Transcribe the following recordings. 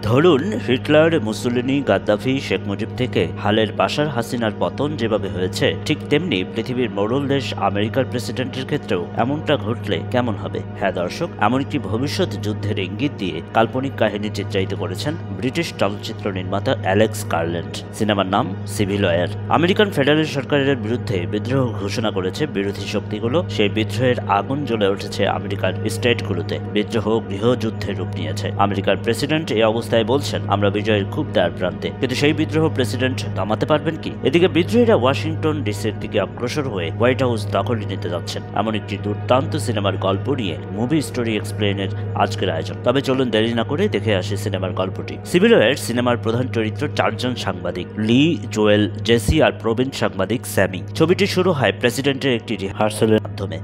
ধরুন Hitler, Mussolini, Gaddafi, Sheikh Mujib থেকে হালের বাশার হাসিনার পতন যেভাবে হয়েছে, ঠিক তেমনি পৃথিবীর মোড়ল দেশ আমেরিকার প্রেসিডেন্টের ক্ষেত্রেও এমনটা ঘটলে কেমন হবে? হ্যাঁ দর্শক, এমন একটি ভবিষ্যৎ যুদ্ধের ইঙ্গিত দিয়ে কাল্পনিক কাহিনী চিত্রায়িত করেছেন ব্রিটিশ চলচ্চিত্র নির্মাতা অ্যালেক্স গার্ল্যান্ড। সিনেমার নাম সিভিল ওয়ার। আমেরিকান ফেডারেল সরকারের বিরুদ্ধে বিদ্রোহ ঘোষণা করেছে বিরোধী শক্তিগুলো। সেই বিদ্রোহের আগুন জ্বলে উঠেছে আমেরিকার স্টেটগুলোতে। বিদ্রোহ গৃহযুদ্ধের রূপ নিয়েছে। আমেরিকার প্রেসিডেন্ট এই অবস্থায় বলছেন, আমরা বিজয়ের খুব দ্বার প্রান্তে, কিন্তু সেই বিদ্রোহ প্রেসিডেন্ট থামাতে পারবেন কি? এদিকে বিদ্রোহীরা ওয়াশিংটন ডিসির দিকে অগ্রসর হয়ে হোয়াইট হাউস দখলে নিতে যাচ্ছেন। এমন একটি দুর্দান্ত সিনেমার গল্প নিয়ে মুভি স্টোরি এক্সপ্লেনের আজকের আয়োজন। তবে চলুন দেরি না করে দেখে আসি সিনেমার গল্পটি। সিভিল ওয়ার সিনেমার প্রধান চরিত্র চারজন সাংবাদিক, লি, জোয়েল, জেসি আর প্রবীণ সাংবাদিক স্যামি। ছবিটি শুরু হয় প্রেসিডেন্টের একটি রিহার্সালের মাধ্যমে,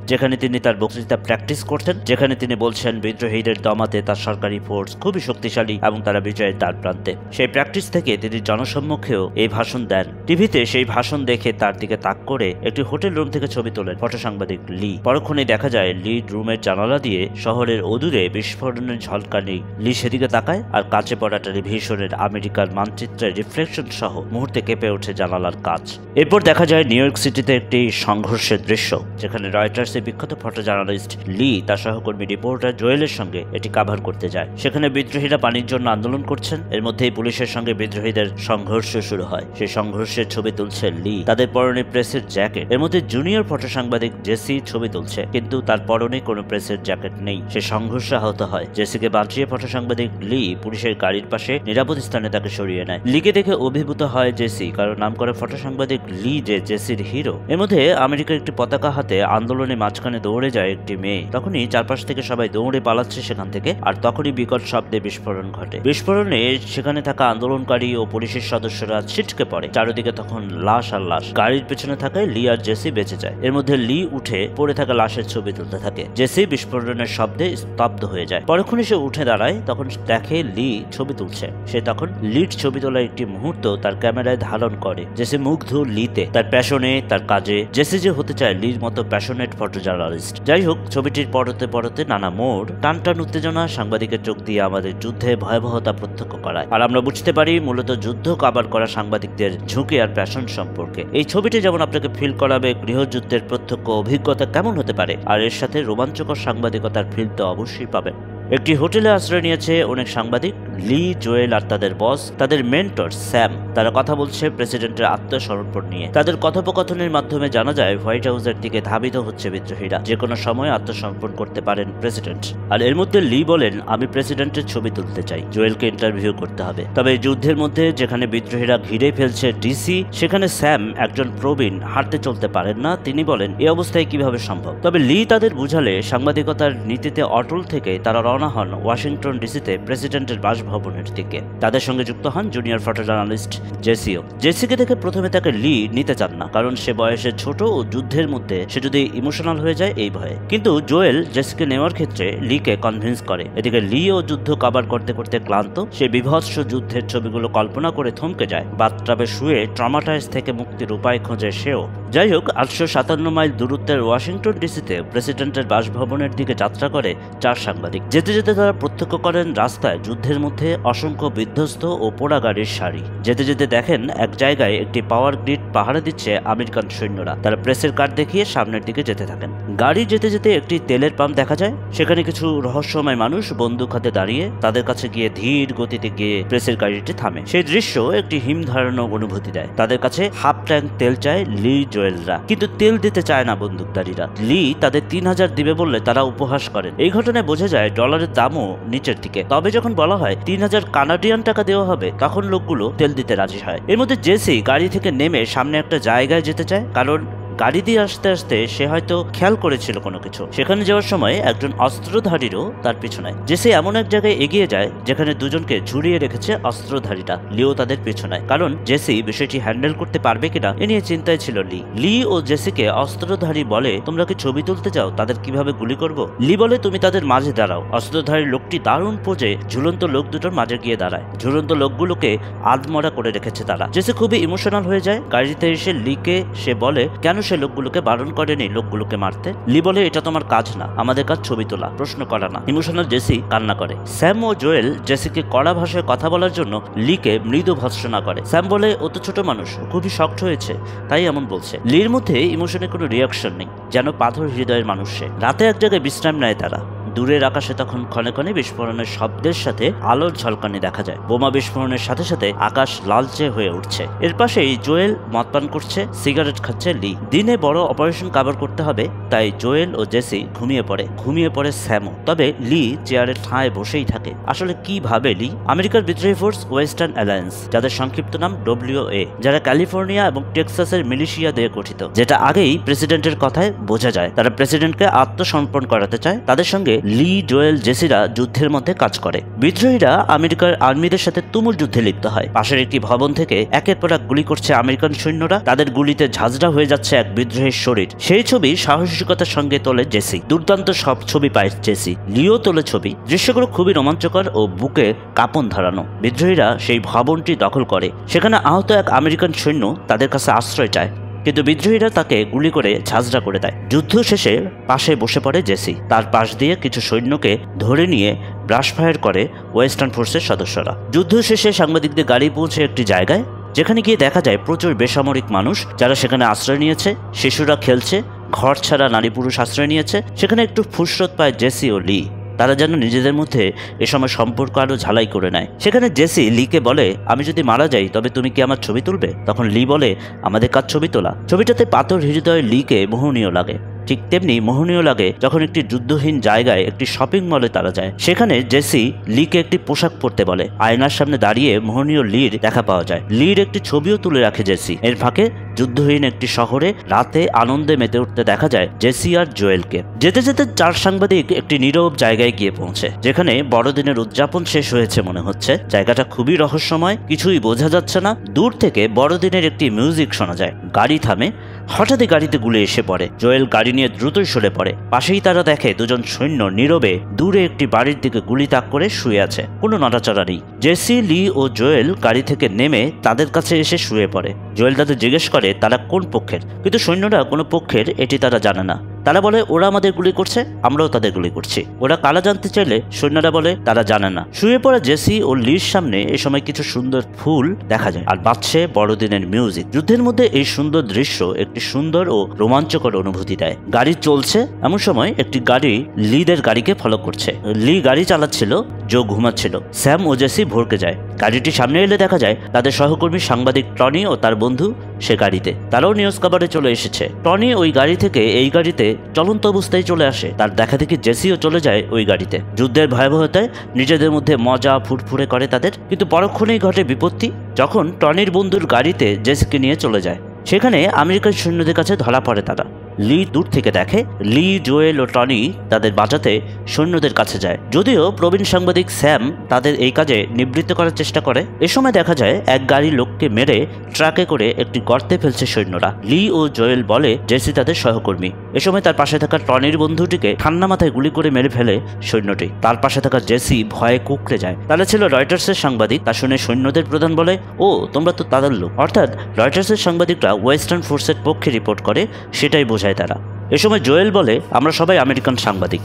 যেখানে তিনি তার বক্তৃতা প্র্যাকটিস করতেন, যেখানে তিনি বলছেন বিদ্রোহীদের দমাতে তার সরকারি ফোর্স খুবই শক্তিশালী এবং তারা বিজয়ের দ্বার প্রান্তে। সেই প্র্যাকটিস থেকে তিনি জনসম্মুখেও এই ভাষণ দেন। টিভিতে সেই ভাষণ দেখে তার দিকে তাক করে একটি হোটেল রুম থেকে ছবি তোলেন ফটো সাংবাদিক লি। পরক্ষণে দেখা যায় লিড রুমের জানালা দিয়ে শহরের অদূরে বিস্ফোরণের ঝলকানি। লি সেদিকে তাকায় আর কাঁচে পড়া টেলিভিশনের আমেরিকার মানচিত্রের রিফ্লেকশন সহ মুহূর্তে কেঁপে ওঠে জানালার কাঁচ। এরপর দেখা যায় নিউ ইয়র্ক সিটিতে একটি সংঘর্ষের দৃশ্য, যেখানে রয়টার্স বিখ্যাত ফটো জার্নালিস্ট লি তার সহকর্মী রিপোর্টার জোয়েলের সঙ্গে এটি কভার করতে যায়। সেখানে বিদ্রোহীরা পানির জন্য আন্দোলন করছেন। এর মধ্যেই পুলিশের সঙ্গে বিদ্রোহীদের সংঘর্ষ শুরু হয়। সেই সংঘর্ষের ছবি তুলছে লি। তাদের পরনে প্রেসের জ্যাকেট। এর মধ্যে জুনিয়র ফটো সাংবাদিক জেসি ছবি তুলছে, কিন্তু তার পরনে কোনো প্রেসের জ্যাকেট নেই। সে সংঘর্ষে আহত হয়। জেসিকে বাঁচিয়ে ফটো সাংবাদিক লি পুলিশের গাড়ির পাশে নিরাপদ স্থানে তাকে সরিয়ে নেয়। লিকে দেখে অভিভূত হয় জেসি, কারণ নামকরা ফটো সাংবাদিক লি যে জেসির হিরো। এর মধ্যে আমেরিকার একটি পতাকা হাতে আন্দোলনে মাঝখানে দৌড়ে যায় একটি মেয়ে। তখনই চারপাশ থেকে সবাই দৌড়ে পালাচ্ছে সেখান থেকে, আর তখনই বিকট শব্দে বিস্ফোরণ ঘটে। বিস্ফোরণে সেখানে থাকা আন্দোলনকারী ও পুলিশের সদস্যরা ছিটকে পড়ে। চারিদিকে তখন লাশ আর লাশ। গাড়ির পেছনে থাকায় লি আর জেসি বেঁচে যায়। এর মধ্যে লি উঠে পড়ে থাকা লাশের ছবি তুলতে থাকে। জেসি বিস্ফোরণের শব্দে স্তব্ধ হয়ে যায়। পরক্ষণে সে উঠে দাঁড়ায়, তখন দেখে লি ছবি তুলছে। সে তখন লিড ছবি তোলার একটি মুহূর্ত তার ক্যামেরায় ধারণ করে। জেসি মুগ্ধ লিতে, তার প্যাশনে, তার কাজে। জেসি যে হতে চায় লির মতো প্যাশনেট ফটো জার্নালিস্ট। যাই হোক, ছবিটির পরতে পরতে নানা মোড়, টান টান উত্তেজনা সাংবাদিকের চোখ দিয়ে আমাদের যুদ্ধে ভয়াবহতা প্রত্যক্ষ করায়। আর আমরা বুঝতে পারি মূলত যুদ্ধ কভার করা সাংবাদিকদের ঝুঁকি আর প্যাশন সম্পর্কে। এই ছবিটি যেমন আপনাকে ফিল করাবে গৃহযুদ্ধের প্রত্যক্ষ অভিজ্ঞতা কেমন হতে পারে, আর এর সাথে রোমাঞ্চকর সাংবাদিকতার ফিল তো অবশ্যই পাবেন। একটি হোটেলে আশ্রয় নিয়েছে অনেক সাংবাদিক। লি, জোয়েল আর তাদের বস, তাদের মেন্টর স্যাম, তারা কথা বলছে প্রেসিডেন্টের আত্মসমর্পণ নিয়ে। তাদের কথোপকথনের মাধ্যমে জানা যায় হোয়াইট হাউসের দিকে ধাবিত হচ্ছে বিদ্রোহীরা। যে কোনো সময় আত্মসমর্পণ করতে পারেন প্রেসিডেন্ট। আর এর মধ্যে লি বলেন, আমি প্রেসিডেন্টের ছবি তুলতে চাই। জোয়েলকে ইন্টারভিউ করতে হবে। তবে এই যুদ্ধের মধ্যে যেখানে বিদ্রোহীরা ঘিরে ফেলছে ডিসি, সেখানে স্যাম, একজন প্রবীণ, হাঁটতে চলতে পারেন না। তিনি বলেন, এই অবস্থায় কিভাবে সম্ভব? তবে লি তাদের বুঝালে সাংবাদিকতার নীতিতে অটল থেকে তারা রওনা হন ওয়াশিংটন ডিসিতে প্রেসিডেন্টের বাসভবনের দিকে। তাদের সঙ্গে যুক্ত হন জুনিয়র ফটো জার্নালিস্ট জেসিও। জেসিকে দেখে প্রথমে তাকে লি নিতে চান না, কারণ সে বয়সে ছোট ও যুদ্ধের মধ্যে সে যদি ইমোশনাল হয়ে যায় এই ভয়ে। কিন্তু জোয়েল জেসিকে নেওয়ার ক্ষেত্রে লিকে কনভিন্স করে। এদিকে লি ও যুদ্ধ কভার করতে করতে ক্লান্ত। সে বিভৎস যুদ্ধের ছবিগুলো কল্পনা করে থমকে যায়। বাথটাবে শুয়ে ট্রমাটাইজ থেকে মুক্তির উপায় খোঁজে সেও। যাই হোক, 857 মাইল দূরত্বের ওয়াশিংটন ডিসিতে প্রেসিডেন্টের বাসভবনের দিকে যাত্রা করে চার সাংবাদিক। যেতে যেতে তারা প্রত্যক্ষ করেন রাস্তায় যুদ্ধের মধ্যে অসংখ্য বিধ্বস্ত ও পোড়া গাড়ির সারি। যেতে যেতে দেখেন এক জায়গায় একটি পাওয়ার গ্রিড পাহারা দিচ্ছে আমেরিকান সৈন্যরা। তারা প্রেসের কার্ড দেখিয়ে সামনের দিকে যেতে থাকেন। গাড়ি যেতে যেতে একটি তেলের পাম্প দেখা যায়। সেখানে কিছু রহস্যময় মানুষ বন্দুক হাতে দাঁড়িয়ে। তাদের কাছে গিয়ে ধীর গতিতে গিয়ে প্রেসের গাড়িটি থামে। সেই দৃশ্য একটি হিম ধারণা অনুভূতি দেয়। তাদের কাছে হাফ ট্যাঙ্ক তেল চায় লি, জোয়েলরা, কিন্তু তেল দিতে চায় না বন্দুকধারীরা। লি তাদের 3000 দিবে বললে তারা উপহাস করেন। এই ঘটনায় বোঝা যায় ডলারের দামও নিচের দিকে। তবে যখন বলা হয় 3000 কানাডিয়ান টাকা দেওয়া হবে, তখন লোকগুলো তেল দিতে রাজি হয়। এর মধ্যে জেসি গাড়ি থেকে নেমে সামনে একটা জায়গায় যেতে চায়, কারণ গাড়ি দিয়ে আসতে আসতে সে হয়তো খেয়াল করেছিল কোনো কিছু। সেখানে যাওয়ার সময় একজন অস্ত্রধারীরও তার পিছনে। জেসি এমন এক জায়গায় এগিয়ে যায় যেখানে দুজনকে ঝুড়িয়ে রেখেছে অস্ত্রধারীরা। লিও তাদের পিছনে, কারণ জেসি বিষয়টি হ্যান্ডেল করতে পারবে কিনা এ নিয়ে চিন্তায় ছিল লি। লি ও জেসিকে অস্ত্রধারী বলে, তোমরা কি ছবি তুলতে চাও? তাদের কিভাবে গুলি করব? লি বলে, তুমি তাদের মাঝে দাঁড়াও। অস্ত্রধারী লোকটি দারুণ পোজে ঝুলন্ত লোক দুটোর মাঝে গিয়ে দাঁড়ায়। ঝুলন্ত লোকগুলোকে আধমরা করে রেখেছে তারা। জেসি খুবই ইমোশনাল হয়ে যায়। গাড়িতে এসে লিকে সে বলে, কেন সে লোকগুলোকে বারণ করেনি লোকগুলোকে মারতে। লি বলে এটা তোমার কাজ না, আমাদের কাজ ছবি তোলা, প্রশ্ন করা না। ইমোশনাল জেসি কান্না করে। স্যাম ও জোয়েল জেসিকে কড়া ভাষায় কথা বলার জন্য লিকে মৃদু ভৎসনা করে। স্যাম বলে ও তো ছোট মানুষ, খুবই শক্ত হয়েছে তাই এমন বলছে। লির মধ্যে ইমোশনে কোনো রিয়াকশন নেই, যেন পাথর হৃদয়ের মানুষ সে। রাতে এক জায়গায় বিশ্রাম নেয় তারা। দূরের আকাশে তখন ক্ষণে ক্ষণে বিস্ফোরণের শব্দের সাথে আলোর ঝলকানি দেখা যায়। বোমা বিস্ফোরণের সাথে সাথে আকাশ লালচে হয়ে উঠছে। এর পাশেই জোয়েল মদ পান করছে, সিগারেট খাচ্ছে লি। দিনে বড় অপারেশন কভার করতে হবে, তাই জোয়েল ও জেসি ঘুমিয়ে পড়ে স্যামও। তবে লি চেয়ারের ঠায় বসেই থাকে। আসলে কি ভাবে লি? আমেরিকার বিদ্রোহী ফোর্স ওয়েস্টার্ন অ্যালায়েন্স, যাদের সংক্ষিপ্ত নাম WA, যারা ক্যালিফোর্নিয়া এবং টেক্সাসের মিলিশিয়া দিয়ে গঠিত, যেটা আগেই প্রেসিডেন্টের কথায় বোঝা যায়। তারা প্রেসিডেন্টকে আত্মসমর্পণ করাতে চায়। তাদের সঙ্গে লি, জোয়েল, জেসিরা যুদ্ধের মধ্যে কাজ করে। বিদ্রোহীরা আমেরিকার আর্মিদের সাথে তুমুল যুদ্ধে লিপ্ত হয়। পাশের একটি ভবন থেকে একের পর এক গুলি করছে আমেরিকান সৈন্যরা। তাদের গুলিতে ঝাঁঝরা হয়ে যাচ্ছে এক বিদ্রোহীর শরীর। সেই ছবি সাহসিকতার সঙ্গে তোলে জেসি। দুর্দান্ত সব ছবি পায় জেসি। লিও তোলে ছবি। দৃশ্যগুলো খুবই রোমাঞ্চকর ও বুকে কাঁপন ধরানো। বিদ্রোহীরা সেই ভবনটি দখল করে। সেখানে আহত এক আমেরিকান সৈন্য তাদের কাছে আশ্রয় চায়, কিন্তু বিদ্রোহীরা তাকে গুলি করে ঝাঁঝরা করে দেয়। যুদ্ধ শেষে পাশে বসে পড়ে জেসি। তার পাশ দিয়ে কিছু সৈন্যকে ধরে নিয়ে ব্রাশ ফায়ার করে ওয়েস্টার্ন ফোর্সের সদস্যরা। যুদ্ধ শেষে সাংবাদিকদের গাড়ি পৌঁছে একটি জায়গায়, যেখানে গিয়ে দেখা যায় প্রচুর বেসামরিক মানুষ যারা সেখানে আশ্রয় নিয়েছে। শিশুরা খেলছে, ঘর ছাড়া নারী পুরুষ আশ্রয় নিয়েছে। সেখানে একটু ফুসরত পায় জেসি ও লি। তারা যেন নিজেদের মধ্যে এ সময় সম্পর্ক আরো ঝালাই করে নেয়। সেখানে জেসি লিকে বলে, আমি যদি মারা যাই তবে তুমি কি আমার ছবি তুলবে? তখন লি বলে, আমাদের কাজ ছবি তোলা। ছবিটাতে পাথর হৃদয় লিকে মোহনীয় লাগে। ঠিক তেমনি মোহনীয় লাগে যখন একটি যুদ্ধহীন জায়গায় একটি শপিং মলে তারা যায়। সেখানে জেসি লিকে একটি পোশাক পরতে বলে। আয়নার সামনে দাঁড়িয়ে মোহনীয় লির দেখা পাওয়া যায়। লির একটি ছবিও তুলে রাখে জেসি। এর ফাঁকে যুদ্ধহীন একটি শহরে রাতে আনন্দে মেতে উঠতে দেখা যায় জেসি আর জোয়েলকে। যেতে যেতে 4 সাংবাদিক একটি নীরব জায়গায় গিয়ে পৌঁছে, যেখানে বড়দিনের উদযাপন শেষ হয়েছে মনে হচ্ছে। জায়গাটা খুবই রহস্যময়, কিছুই বোঝা যাচ্ছে না। দূর থেকে বড়দিনের একটি মিউজিক শোনা যায়। গাড়ি থামে। হঠাৎই গাড়িতে গুলি এসে পড়ে। জোয়েল গাড়ি নিয়ে দ্রুতই সরে পড়ে। পাশেই তারা দেখে দুজন সৈন্য নীরবে দূরে একটি বাড়ির দিকে গুলি তাক করে শুয়ে আছে। কোনো নড়াচড়া নেই। জেসি, লি ও জোয়েল গাড়ি থেকে নেমে তাদের কাছে এসে শুয়ে পড়ে। জোয়েল তাদের জিজ্ঞেস করে তারা কোন পক্ষের, কিন্তু সৈন্যরা কোনো পক্ষের এটি তারা জানে না। তারা বলে ওরা আমাদের গুলি করছে, আমরাও তাদের গুলি করছি। ওরা কারা জানতে চাইলে সৈন্যরা বলে তারা জানে না। শুয়ে পড়া জেসি ও লির সামনে এ সময় কিছু সুন্দর ফুল দেখা যায় আর বাজছে বড়দিনের মিউজিক। যুদ্ধের মধ্যে এই সুন্দর দৃশ্য একটি সুন্দর ও রোমাঞ্চকর অনুভূতি দেয়। গাড়ি চলছে, এমন সময় একটি গাড়ি লিদের গাড়িকে ফলো করছে। লি গাড়ি চালাচ্ছিল, জো ঘুমাচ্ছিল। স্যাম ও জেসি ভরকে যায়। গাড়িটি সামনে এলে দেখা যায় তাদের সহকর্মী সাংবাদিক টনি ও তার বন্ধু সে গাড়িতে। তারাও নিউজ কভারে চলে এসেছে। টনি ওই গাড়ি থেকে এই গাড়িতে চলন্ত অবস্থায় চলে আসে। তার দেখা দেখি জেসিও চলে যায় ওই গাড়িতে। যুদ্ধের ভয়াবহতায় নিজেদের মধ্যে মজা ফুরফুরে করে তাদের, কিন্তু পরক্ষণেই ঘটে বিপত্তি যখন টনির বন্ধুর গাড়িতে জেসিকে নিয়ে চলে যায়। সেখানে আমেরিকান সৈন্যদের কাছে ধরা পড়ে তারা। লি দূর থেকে দেখে লি, জোয়েল ও টনি তাদের বাঁচাতে সৈন্যদের কাছে যায়। যদিও প্রবীণ সাংবাদিক স্যাম তাদের এই কাজে নিবৃত্ত করার চেষ্টা করে। এ সময় দেখা যায় এক গাড়ি লোককে মেরে ট্রাকে করে একটি গর্তে ফেলছে সৈন্যরা। লি ও জোয়েল বলে জেসি তাদের সহকর্মী। এ সময় তার পাশে থাকা টনির বন্ধুটিকে ঠান্ডা মাথায় গুলি করে মেরে ফেলে সৈন্যটি। তার পাশে থাকা জেসি ভয়ে কুঁকড়ে যায়। তারা ছিল রয়টার্সের সাংবাদিক। তা শুনে সৈন্যদের প্রধান বলে, ও তোমরা তো তাদের লোক। অর্থাৎ রয়টার্সের সাংবাদিকরা ওয়েস্টার্ন ফোর্সের পক্ষে রিপোর্ট করে, সেটাই বোঝায় তারা। এ সময় জোয়েল বলে, আমরা সবাই আমেরিকান সাংবাদিক।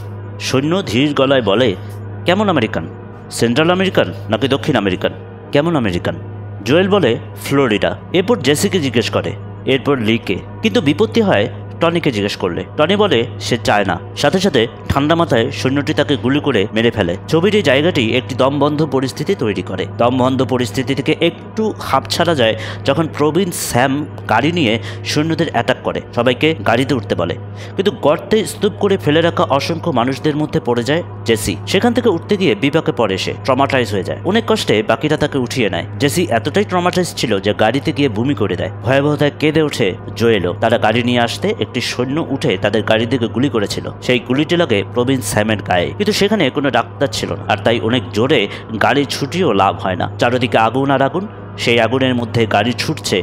সৈন্য ধীর গলায় বলে, কেমন আমেরিকান? সেন্ট্রাল আমেরিকান নাকি দক্ষিণ আমেরিকান? কেমন আমেরিকান? জোয়েল বলে, ফ্লোরিডা। এরপর জেসিকে জিজ্ঞেস করে, এরপর লিকে। কিন্তু বিপত্তি হয় টনিকে জিজ্ঞেস করলে। টনি বলে সে চায় না। সাথে সাথে ঠান্ডা মাথায় সৈন্যটি তাকে গুলি করে মেরে ফেলে। ছবির এই জায়গাটি একটি দমবন্ধ পরিস্থিতি তৈরি করে। দমবন্ধ পরিস্থিতি থেকে একটু হাঁপ ছাড়া যায় যখন প্রবীণ স্যাম গাড়ি নিয়ে সৈন্যদের অ্যাটাক করে, সবাইকে গাড়িতে উঠতে বলে। কিন্তু গর্তে স্তূপ করে ফেলে রাখা অসংখ্য মানুষদের মধ্যে পড়ে যায় জেসি। সেখান থেকে উঠতে গিয়ে বিপাকে পড়ে সে, ট্রমাটাইজ হয়ে যায়। অনেক কষ্টে বাকিরা তাকে উঠিয়ে নেয়। জেসি এতটাই ট্রমাটাইজ ছিল যে গাড়িতে গিয়ে বমি করে দেয়। ভয়াবহতায় কেঁদে ওঠে জোয়েলও। তারা গাড়ি নিয়ে আসতে একটি সৈন্য উঠে তাদের গাড়ির দিকে গুলি করেছিল। সেই গুলিটি লাগে প্রবীণ স্যামের গায়ে, কিন্তু সেখানে কোনো ডাক্তার ছিল না। আর তাই অনেক জোরে গাড়ি ছুটিও লাভ হয় না। চারদিকে আগুন আর আগুন। সেই আগুনের মধ্যে গাড়ি ছুটছে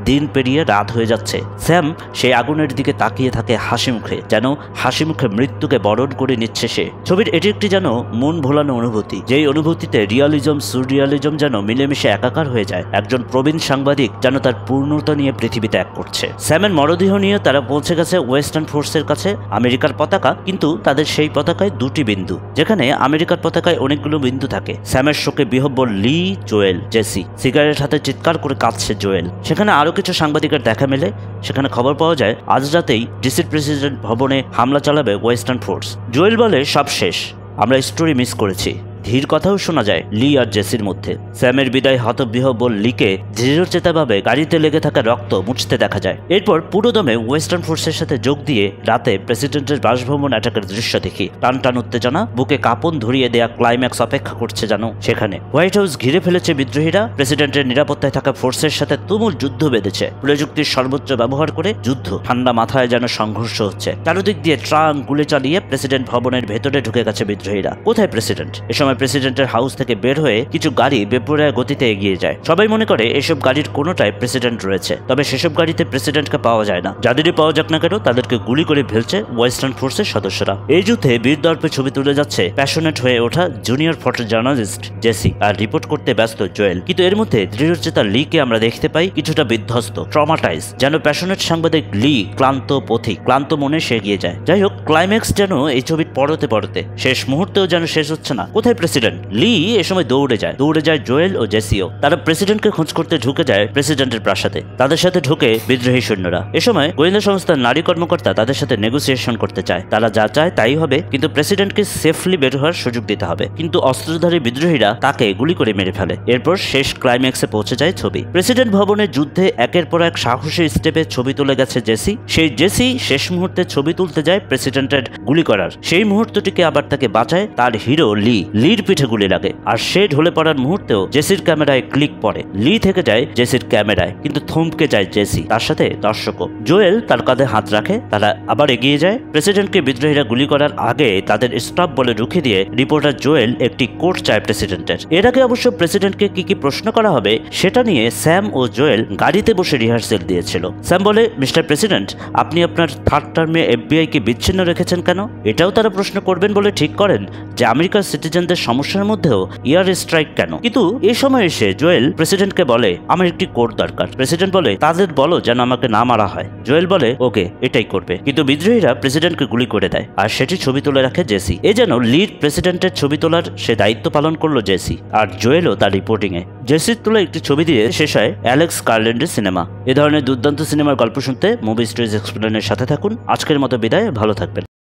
দিন পেরিয়ে রাত হয়ে যাচ্ছে। স্যাম সেই আগুনের দিকে তাকিয়ে থাকে হাসি মুখে, যেন হাসি মুখে মৃত্যুকে বরণ করে নিচ্ছে সে। ছবির এটি একটি যেন মন ভোলানো অনুভূতি, যেই অনুভূতিতে রিয়ালিজম সুরিয়ালিজম যেন মিলেমিশে একাকার হয়ে যায়। একজন প্রবীণ সাংবাদিক যেন তার পূর্ণতা নিয়ে পৃথিবী ত্যাগ করছে। স্যামের মরদেহ নিয়ে তারা পৌঁছে গেছে ওয়েস্টার্ন ফোর্সের কাছে। আমেরিকার পতাকা, কিন্তু তাদের সেই পতাকায় দুটি বিন্দু, যেখানে আমেরিকার পতাকায় অনেকগুলো বিন্দু থাকে। স্যামের শোকে বিহব্বল লি, জোয়েল, জেসি। সিগারেট হাতে চিৎকার করে কাঁদছে জোয়েল। সেখানে আরো কিছু সাংবাদিকের দেখা মেলে। সেখানে খবর পাওয়া যায় আজ রাতেই ডিসির প্রেসিডেন্ট ভবনে হামলা চালাবে ওয়েস্টার্ন ফোর্স। জোয়েল বলে সব শেষ, আমরা স্টোরি মিস করেছি। ধীর কথাও শোনা যায় লি আর জেসির মধ্যে। স্যামের বিদায় হতবিহ্বল লিকে দৃঢ়চেতাভাবে গাড়িতে লেগে থাকা রক্ত মুছতে দেখা যায়। এরপর পুরোদমে ওয়েস্টার্ন ফোর্সের সাথে যোগ দিয়ে রাতে প্রেসিডেন্টের বাসভবন অ্যাটাকের দৃশ্য দেখি। টান টান উত্তেজনা, বুকে কাঁপন ধরিয়ে দেয়া ক্লাইম্যাক্স অপেক্ষা করছে জানো সেখানে। হোয়াইট হাউস ঘিরে ফেলেছে বিদ্রোহীরা। প্রেসিডেন্টের নিরাপত্তায় থাকা ফোর্সের সাথে তুমুল যুদ্ধ বেঁধেছে। প্রযুক্তির সর্বোচ্চ ব্যবহার করে যুদ্ধ। ঠান্ডা মাথায় যেন সংঘর্ষ হচ্ছে। চারদিক দিয়ে ট্রাঙ্ক গুলি চালিয়ে প্রেসিডেন্ট ভবনের ভেতরে ঢুকে গেছে বিদ্রোহীরা। কোথায় প্রেসিডেন্ট? এ সময় প্রেসিডেন্টের হাউস থেকে বের হয়ে কিছু গাড়ি বেপরোয়া গতিতে এগিয়ে যায়। সবাই মনে করে এসব গাড়ির কোনোটায় প্রেসিডেন্ট রয়েছে, তবে সেসব গাড়িতে প্রেসিডেন্টকে পাওয়া যায় না। যাদেরই পাওয়া যাক না কেন তাদেরকে গুলি করে ফেলছে ওয়েস্টার্ন ফোর্সের সদস্যরা। এই যুদ্ধে বীর দর্পে ছবি তুলে যাচ্ছে প্যাশনেট হয়ে ওঠা জুনিয়র ফটো জার্নালিস্ট জেসি আর রিপোর্ট করতে ব্যস্ত জোয়েল। কিন্তু এর মধ্যে দৃঢ়চেতা লিকে আমরা দেখতে পাই কিছুটা বিধ্বস্ত, ট্রমাটাইজ। যেন প্যাশনেট সাংবাদিক লি ক্লান্ত পথিক, ক্লান্ত মনে সে এগিয়ে যায়। যাই হোক, ক্লাইম্যাক্স যেন এই ছবির পরতে পরতে শেষ মুহূর্তেও যেন শেষ হচ্ছে না। কোথায় প্রেসিডেন্ট? লি এ সময় দৌড়ে যায় জোয়েল ও জেসিও। তারা প্রেসিডেন্টকে খোঁজ করতে ঢুকে যায় প্রেসিডেন্টের প্রাসাদে। তাদের সাথে ঢুকে বিদ্রোহী সৈন্যরা। এ সময় গোয়েন্দা সংস্থার নারী কর্মকর্তা তাদের সাথে নেগোসিয়েশন করতে চায়। তারা যা চায় তাই হবে, কিন্তু প্রেসিডেন্টকে সেফলি বের হওয়ার সুযোগ দিতে হবে। কিন্তু অস্ত্রধারী বিদ্রোহীরা তাকে গুলি করে মেরে ফেলে। এরপর শেষ ক্লাইম্যাক্সে পৌঁছে যায় ছবি। প্রেসিডেন্ট ভবনের যুদ্ধে একের পর এক সাহসী স্টেপে ছবি তুলে গেছে জেসি। সেই জেসি শেষ মুহূর্তে ছবি তুলতে যায় প্রেসিডেন্টের গুলি করার। সেই মুহূর্তটিকে আবার তাকে বাঁচায় তার হিরো লি। লির পিঠে গুলি লাগে, আর সে ঢলে পড়ার মুহূর্তেও জেসির ক্যামেরায় ক্লিক পড়ে। লি থেকে যায় জেসির ক্যামেরায়, কিন্তু থমকে যায় জেসি, তার সাথে দর্শকও। জোয়েল তার কাঁধে হাত রাখে। তারা আবার এগিয়ে যায়। প্রেসিডেন্টকে বিদ্রোহীরা গুলি করার আগে তাদের স্টপ বলে রুখে দিয়ে রিপোর্টার জোয়েল একটি কোট চায় প্রেসিডেন্টের। এর আগে অবশ্য প্রেসিডেন্টকে কি কি প্রশ্ন করা হবে সেটা নিয়ে স্যাম ও জোয়েল গাড়িতে বসে রিহার্সেল দিয়েছিল। স্যাম বলে, মিস্টার প্রেসিডেন্ট, আপনি আপনার থার্ড টার্মে এফবিআই কে বিচ্ছিন্ন রেখেছেন কেন? এটাও তারা প্রশ্ন করবেন বলে ঠিক করেন যে আমেরিকার সিটিজেনদের সমস্যার মধ্যেও এয়ার স্ট্রাইক কেন? কিন্তু এই সময় এসে জোয়েল প্রেসিডেন্টকে বলে, আমার একটি কোড দরকার। প্রেসিডেন্ট বলে, তাদের বলো যেন আমাকে না মারা হয়। জোয়েল বলে, ওকে, এটাই করবে। কিন্তু বিদ্রোহীরা প্রেসিডেন্টকে গুলি করে দেয়, আর সেটি ছবি তুলে রাখে জেসি। এ যেন লিড প্রেসিডেন্টের ছবি তোলার সে দায়িত্ব পালন করলো জেসি, আর জোয়েলও তার রিপোর্টিং এ। জেসির তোলা একটি ছবি দিয়ে শেষ হয় অ্যালেক্স গার্ল্যান্ডের সিনেমা। এ ধরনের দুর্দান্ত সিনেমার গল্প শুনতে মুভি স্টোরিজ এক্সপ্লেনের সাথে থাকুন। আজকের মতো বিদায়, ভালো থাকবেন।